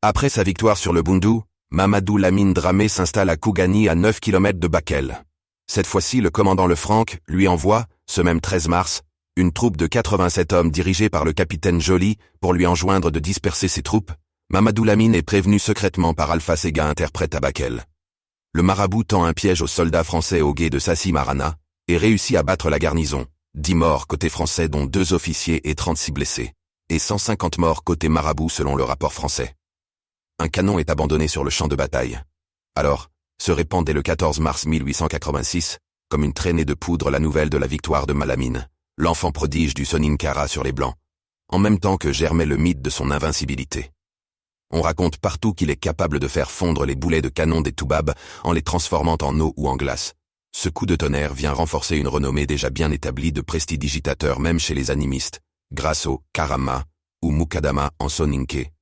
Après sa victoire sur le Bundu, Mamadou Lamine Dramé s'installe à Kougani à 9 km de Bakel. Cette fois-ci, le commandant Lefranc lui envoie, ce même 13 mars, une troupe de 87 hommes dirigée par le capitaine Joly pour lui enjoindre de disperser ses troupes. Mamadou Lamine est prévenu secrètement par Alpha Séga, interprète à Bakel. Le marabout tend un piège aux soldats français au gué de Sassi Marana et réussit à battre la garnison. 10 morts côté français dont 2 officiers et 36 blessés, et 150 morts côté marabout selon le rapport français. Un canon est abandonné sur le champ de bataille. Alors, se répand dès le 14 mars 1886, comme une traînée de poudre la nouvelle de la victoire de Malamine, l'enfant prodige du Soninkara sur les Blancs, en même temps que germait le mythe de son invincibilité. On raconte partout qu'il est capable de faire fondre les boulets de canon des Toubabs en les transformant en eau ou en glace. Ce coup de tonnerre vient renforcer une renommée déjà bien établie de prestidigitateur même chez les animistes, grâce au Karama ou Mukadama en Soninké,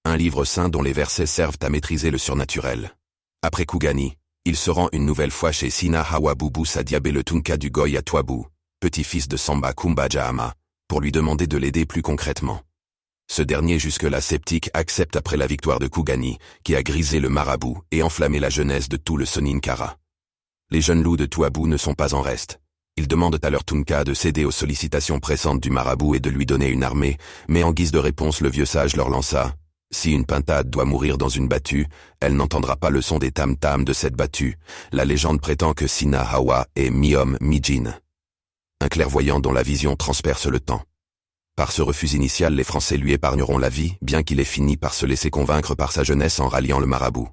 un livre saint dont les versets servent à maîtriser le surnaturel. Après Kougani, il se rend une nouvelle fois chez Sina Hawa Boubou Sadiabé le Tunka du Goy à Touabou, petit-fils de Samba Kumba Jahama, pour lui demander de l'aider plus concrètement. Ce dernier jusque-là sceptique accepte après la victoire de Kougani, qui a grisé le marabout et enflammé la jeunesse de tout le Soninkara. Les jeunes loups de Touabou ne sont pas en reste. Ils demandent à leur Tunka de céder aux sollicitations pressantes du marabout et de lui donner une armée, mais en guise de réponse le vieux sage leur lança « Si une pintade doit mourir dans une battue, elle n'entendra pas le son des tam-tams de cette battue. La légende prétend que Sina Hawa est mi-homme, mi-djinn. » Un clairvoyant dont la vision transperce le temps. Par ce refus initial, les Français lui épargneront la vie, bien qu'il ait fini par se laisser convaincre par sa jeunesse en ralliant le marabout.